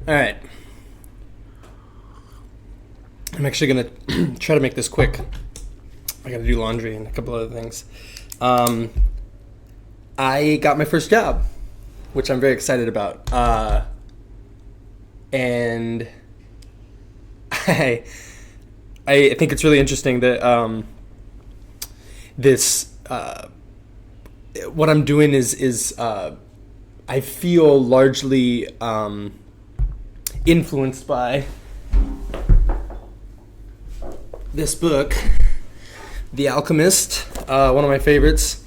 All right. I'm actually going to try to make this quick. I got to do laundry and a couple other things. I got my first job, which I'm very excited about. And I think it's really interesting that this what I'm doing is I feel largely influenced by this book, The Alchemist, one of my favorites,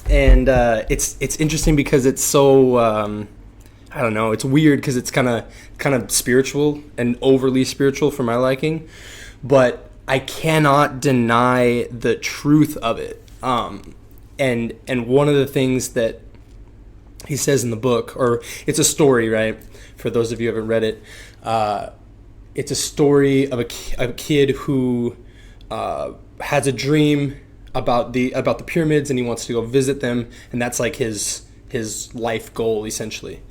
and it's interesting because it's so I don't know, it's weird because it's kind of spiritual and overly spiritual for my liking, but I cannot deny the truth of it. And one of the things that he says in the book, or it's a story, right? For those of you who haven't read it, it's a story of a kid who has a dream about the pyramids, and he wants to go visit them, and that's like his life goal essentially.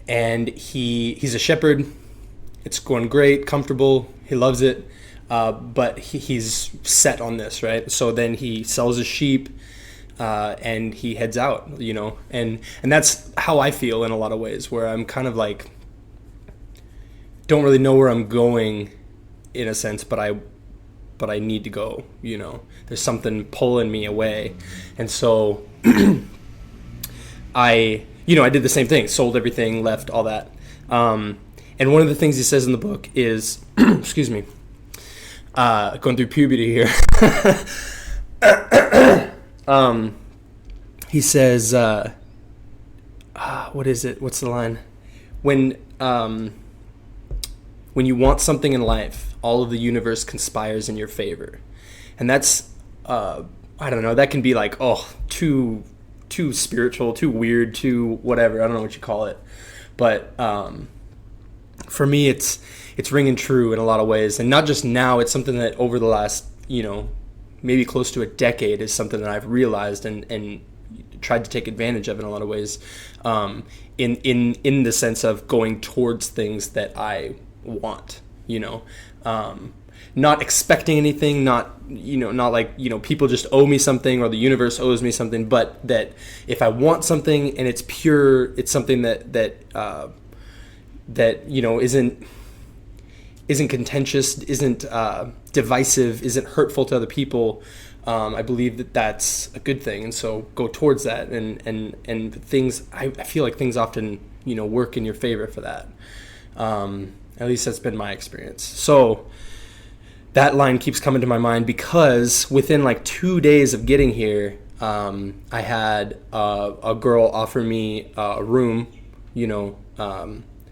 And he's a shepherd. It's going great, comfortable. He loves it, but he's set on this, right? So then he sells his sheep. And he heads out, and that's how I feel in a lot of ways, where I'm kind of like, don't really know where I'm going in a sense, but I need to go, there's something pulling me away. And so I did the same thing, sold everything, left, all that. And one of the things he says in the book is, excuse me, going through puberty here. He says, what is it? What's the line? When you want something in life, all of the universe conspires in your favor. And that's, I don't know, that can be like, too spiritual, too weird, too whatever. I don't know what you call it. But for me, it's ringing true in a lot of ways. And not just now, it's something that over the last, maybe close to a decade is something that I've realized and tried to take advantage of in a lot of ways, in the sense of going towards things that I want, not expecting anything, not like, people just owe me something or the universe owes me something, but that if I want something and it's pure, it's something that isn't contentious, isn't divisive, isn't hurtful to other people. I believe that that's a good thing, and so go towards that. And things, I feel like things often, work in your favor for that. At least that's been my experience. So that line keeps coming to my mind because within like 2 days of getting here, I had a girl offer me a room,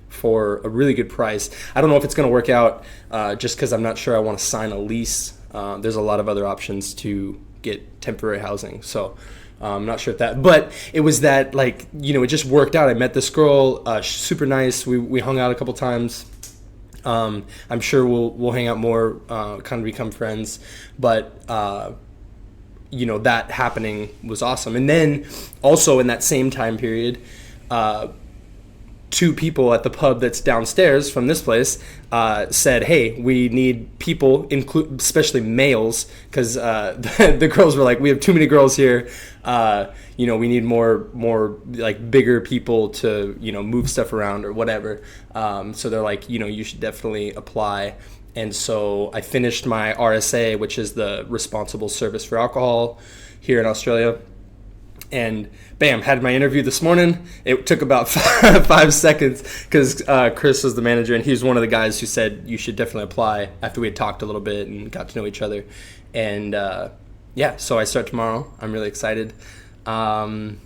for a really good price. I don't know if it's going to work out just because I'm not sure I want to sign a lease. There's a lot of other options to get temporary housing. So I'm not sure if that, but it was that, like, it just worked out. I met this girl, super nice. We hung out a couple times. I'm sure we'll hang out more, kind of become friends, but that happening was awesome. And then also in that same time period, 2 people at the pub that's downstairs from this place said, hey, we need people, especially males, because the girls were like, we have too many girls here. We need more like bigger people to, move stuff around or whatever. So they're like, you should definitely apply. And so I finished my RSA, which is the Responsible Service for Alcohol here in Australia. And bam, had my interview this morning. It took about 5 seconds because Chris was the manager, and he was one of the guys who said you should definitely apply after we had talked a little bit and got to know each other. And so I start tomorrow. I'm really excited. What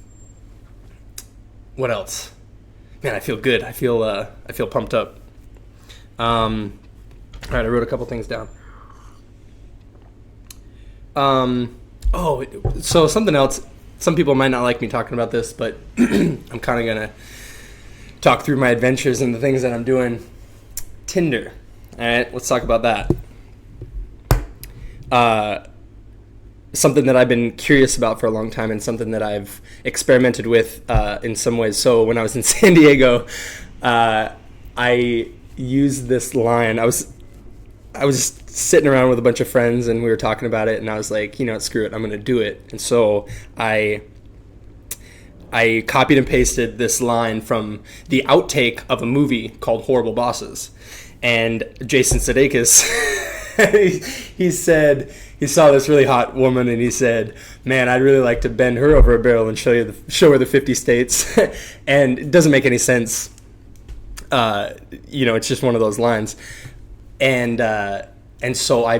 else? Man, I feel good. I feel pumped up. All right, I wrote a couple things down. So something else. Some people might not like me talking about this, but I'm kind of going to talk through my adventures and the things that I'm doing. Tinder. All right, let's talk about that. Something that I've been curious about for a long time and something that I've experimented with in some ways. So when I was in San Diego, I used this line. I was sitting around with a bunch of friends and we were talking about it, and I was like, screw it, I'm gonna do it. And so I copied and pasted this line from the outtake of a movie called Horrible Bosses. And Jason Sudeikis, he said he saw this really hot woman and he said, "Man, I'd really like to bend her over a barrel and show her the 50 states." And it doesn't make any sense. It's just one of those lines. And so I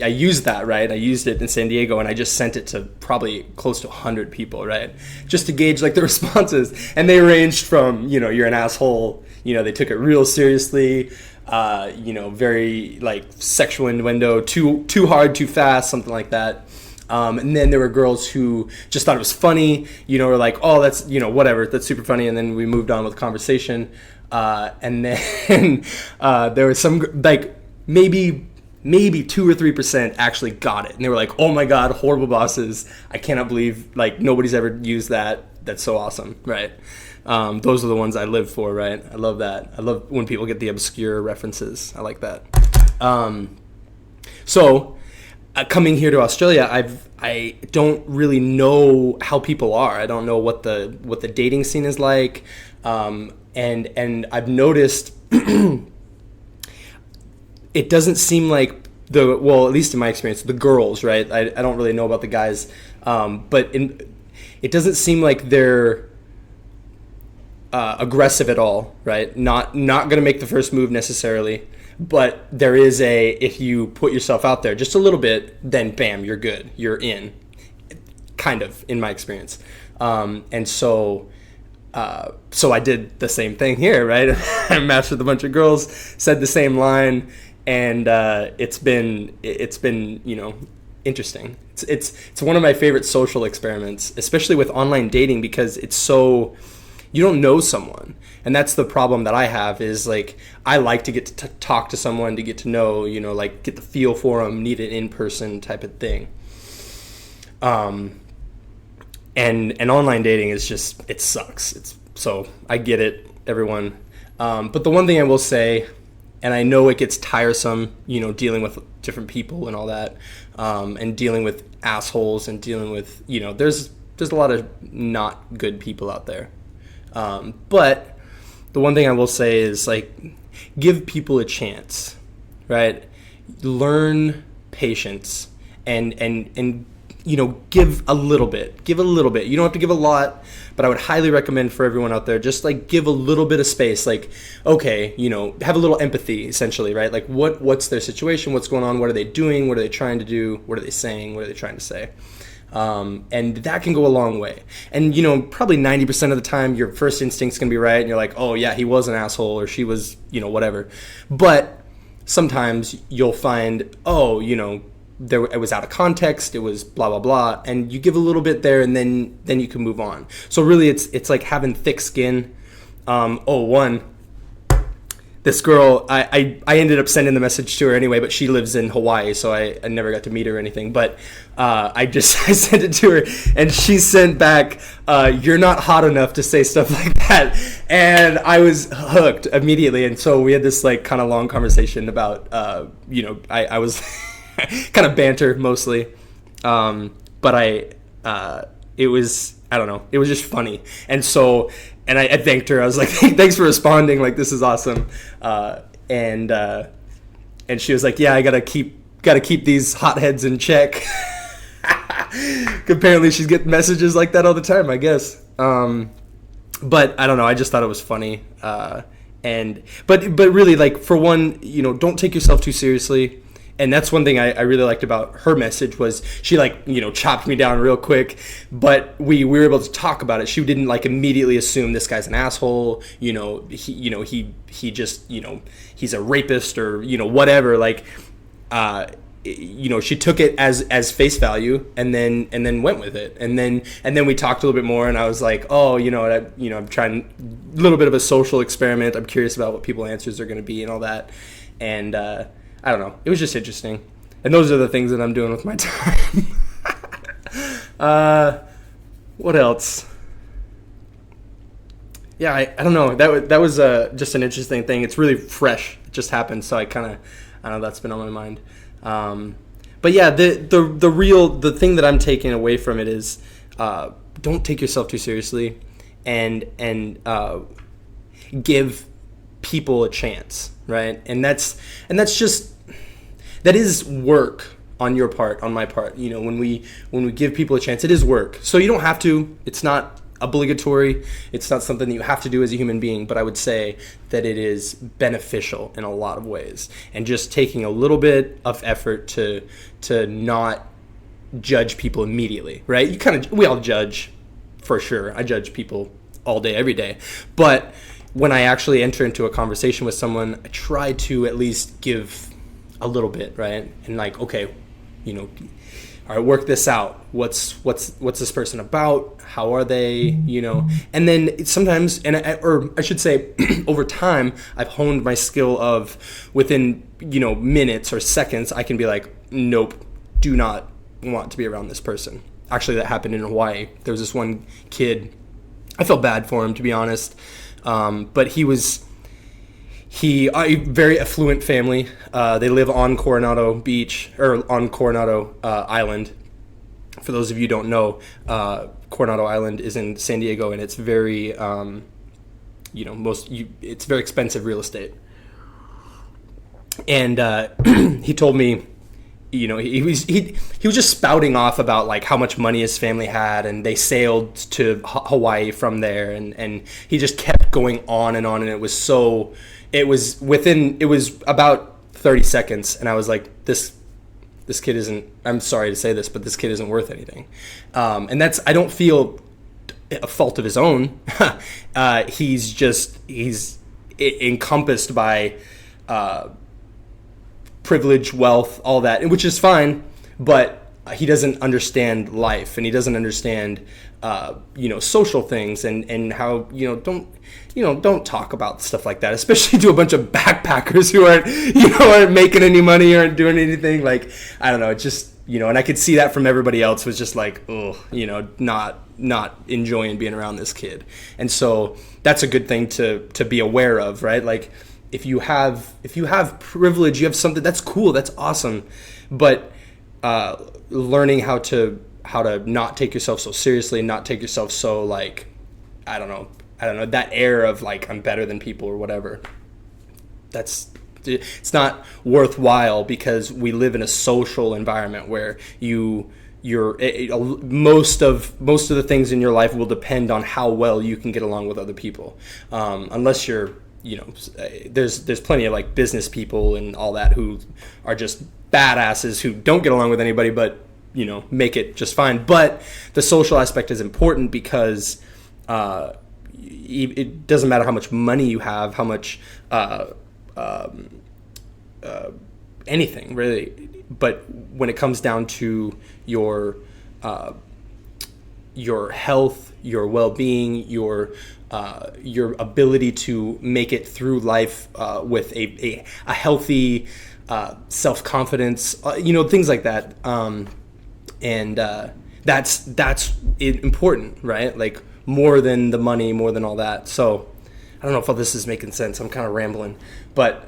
used that, right? I used it in San Diego, and I just sent it to probably close to 100 people, right? Just to gauge like the responses. And they ranged from, you're an asshole, they took it real seriously, very like sexual innuendo, too hard, too fast, something like that. And then there were girls who just thought it was funny, were like, oh, that's, whatever, that's super funny. And then we moved on with the conversation. And then there was some, like, maybe 2 or 3% actually got it. And they were like, oh my God, Horrible Bosses. I cannot believe, like, nobody's ever used that. That's so awesome, right? Those are the ones I live for, right? I love that. I love when people get the obscure references. I like that. Coming here to Australia, I don't really know how people are. I don't know what the dating scene is like. And I've noticed it doesn't seem like at least in my experience, the girls, right? I don't really know about the guys, but it doesn't seem like they're aggressive at all, right? Not going to make the first move necessarily, but there is if you put yourself out there just a little bit, then bam, you're good, you're in, kind of, in my experience. And so I did the same thing here, right? I matched with a bunch of girls, said the same line, and it's been interesting. It's one of my favorite social experiments, especially with online dating, because it's so, you don't know someone, and that's the problem that I have. Is like, I like to get to talk to someone, to get to know, like get the feel for them, need an in-person type of thing. And online dating is just, it sucks. So I get it, everyone. But the one thing I will say, and I know it gets tiresome, dealing with different people and all that, and dealing with assholes and dealing with, there's a lot of not good people out there. But the one thing I will say is, like, give people a chance, right? Learn patience and give a little bit. You don't have to give a lot, but I would highly recommend for everyone out there, just like give a little bit of space. Like, okay, have a little empathy, essentially, right? Like, what's their situation? What's going on? What are they doing? What are they trying to do? What are they saying? What are they trying to say? And that can go a long way. And, probably 90% of the time, your first instinct's going to be right. And you're like, oh yeah, he was an asshole, or she was, whatever. But sometimes you'll find, it was out of context, it was blah blah blah, and you give a little bit there, and then you can move on. So really, it's like having thick skin. This girl, I ended up sending the message to her anyway, but she lives in Hawaii, so I never got to meet her or anything. But I sent it to her, and she sent back, "You're not hot enough to say stuff like that," and I was hooked immediately. And so we had this like kind of long conversation about, I was kind of banter mostly, but it was, I don't know, it was just funny. And so, and I thanked her. I was like, thanks for responding. Like, this is awesome. And she was like, yeah, I gotta keep these hotheads in check. Apparently she's getting messages like that all the time, I guess. But I don't know. I just thought it was funny. But really, like, for one, don't take yourself too seriously. And that's one thing I really liked about her message, was she chopped me down real quick, but we were able to talk about it. She didn't immediately assume this guy's an asshole, he just, he's a rapist or, whatever. She took it as face value and then went with it. And then we talked a little bit more, and I was like, oh, I'm trying a little bit of a social experiment. I'm curious about what people's answers are going to be and all that. And, I don't know. It was just interesting. And those are the things that I'm doing with my time. What else? Yeah, I don't know. That was just an interesting thing. It's really fresh. It just happened, so I don't know, that's been on my mind. Um, but yeah, the thing that I'm taking away from it is don't take yourself too seriously, and give people a chance, right? And that's just that is work on your part, on my part. You know, when we give people a chance, it is work. So you don't have to. It's not obligatory. It's not something that you have to do as a human being, but I would say that it is beneficial in a lot of ways. And just taking a little bit of effort to not judge people immediately, right? We all judge, for sure. I judge people all day, every day. But when I actually enter into a conversation with someone, I try to at least give a little bit, right? And like, okay, you know, all right, work this out. What's this person about? How are they? You know, and then sometimes, or I should say, over time, I've honed my skill of within minutes or seconds, I can be like, nope, do not want to be around this person. Actually, that happened in Hawaii. There was this one kid. I felt bad for him, to be honest, but a very affluent family. They live on Coronado Beach, or on Coronado Island. For those of you who don't know, Coronado Island is in San Diego, and it's very, it's very expensive real estate. And he told me, he was just spouting off about like how much money his family had, and they sailed to Hawaii from there, and he just kept going on, and it was about 30 seconds, and I was like, this kid isn't, I'm sorry to say this, but this kid isn't worth anything. And I don't feel a fault of his own. He's encompassed by privilege, wealth, all that, which is fine, but he doesn't understand life, and he doesn't understand social things, and how don't talk about stuff like that, especially to a bunch of backpackers who aren't making any money, aren't doing anything. Like, I don't know, it just, and I could see that from everybody else, was just like, not enjoying being around this kid. And so that's a good thing to be aware of, right? Like, if you have privilege, you have something that's cool, that's awesome, but learning how to not take yourself so seriously, not take yourself so, like, I don't know, that air of like, I'm better than people or whatever. It's not worthwhile, because we live in a social environment where most of the things in your life will depend on how well you can get along with other people, unless you're, there's plenty of like business people and all that who are just badasses who don't get along with anybody, but make it just fine. But the social aspect is important, because it doesn't matter how much money you have, how much anything really, but when it comes down to your health, your well-being, your ability to make it through life with a healthy self-confidence, things like that, and that's important, right? Like, more than the money, more than all that. So I don't know if all this is making sense. I'm kind of rambling, but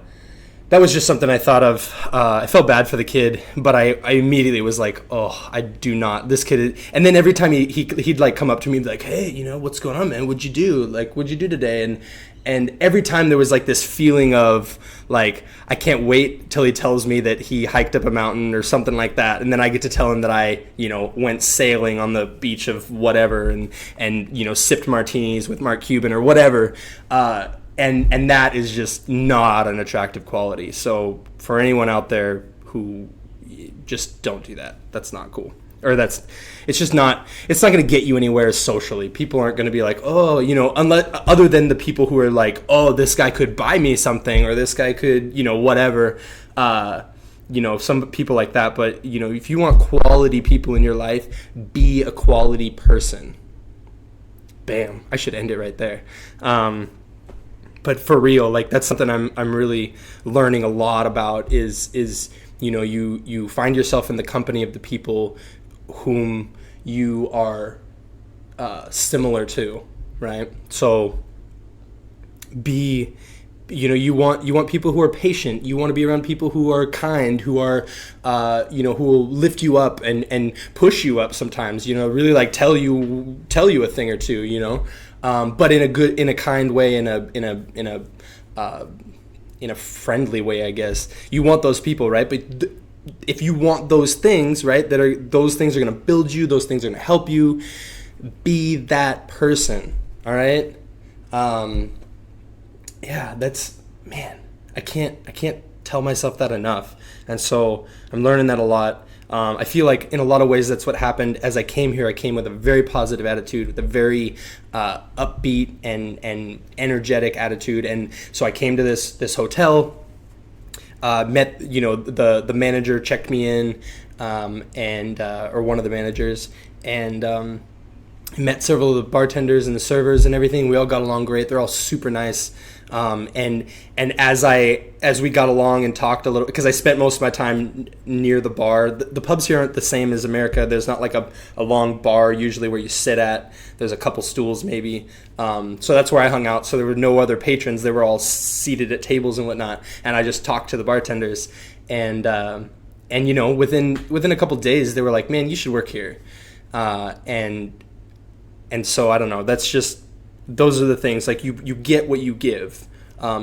that was just something I thought of. I felt bad for the kid, but I immediately was like, oh, I do not. This kid is, and then every time he'd like come up to me and be like, hey, what's going on, man? What'd you do? Like, what'd you do today? And every time there was like this feeling of like, I can't wait till he tells me that he hiked up a mountain or something like that, and then I get to tell him that I went sailing on the beach of whatever, and sipped martinis with Mark Cuban or whatever. And that is just not an attractive quality. So for anyone out there who, just don't do that. That's not cool. Or it's not going to get you anywhere socially. People aren't going to be like, oh, unless, other than the people who are like, oh, this guy could buy me something, or this guy could, whatever, some people like that. But, if you want quality people in your life, be a quality person. Bam. I should end it right there. But for real, like, that's something I'm really learning a lot about is you find yourself in the company of the people whom you are similar to, right? So be, you want people who are patient. You want to be around people who are kind, who are who will lift you up and push you up sometimes, really like tell you a thing or two, but in a kind way, in a friendly way, I guess. You want those people, right? But if you want those things, right, those things are going to build you, those things are going to help you, be that person. All right. That's, man, I can't tell myself that enough. And so I'm learning that a lot. I feel like in a lot of ways that's what happened. As I came here, I came with a very positive attitude, with a very upbeat and energetic attitude. And so I came to this hotel, met, the manager checked me in, or one of the managers, and met several of the bartenders and the servers and everything. We all got along great. They're all super nice. And as we got along and talked a little, because I spent most of my time near the bar. The pubs here aren't the same as America. There's not like a long bar usually where you sit at. There's a couple stools maybe. So that's where I hung out. So there were no other patrons. They were all seated at tables and whatnot. And I just talked to the bartenders. And within a couple days, they were like, "Man, you should work here." And so I don't know. That's just, those are the things. Like you get what you give.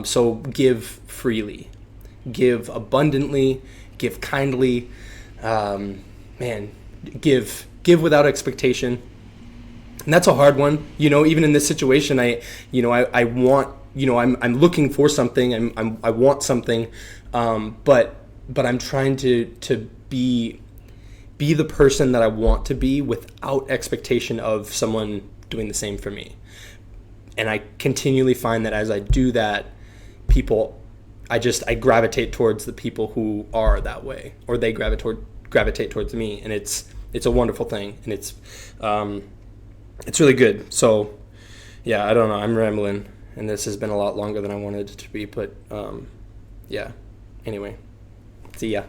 So give freely, give abundantly, give kindly. Give without expectation. And that's a hard one. Even in this situation, I want. I'm looking for something. I want something. But I'm trying to be the person that I want to be without expectation of someone doing the same for me. And I continually find that as I do that, I gravitate towards the people who are that way, or they gravitate towards me, and it's a wonderful thing, and it's really good. So yeah, I don't know, I'm rambling, and this has been a lot longer than I wanted it to be, but yeah. Anyway, see ya.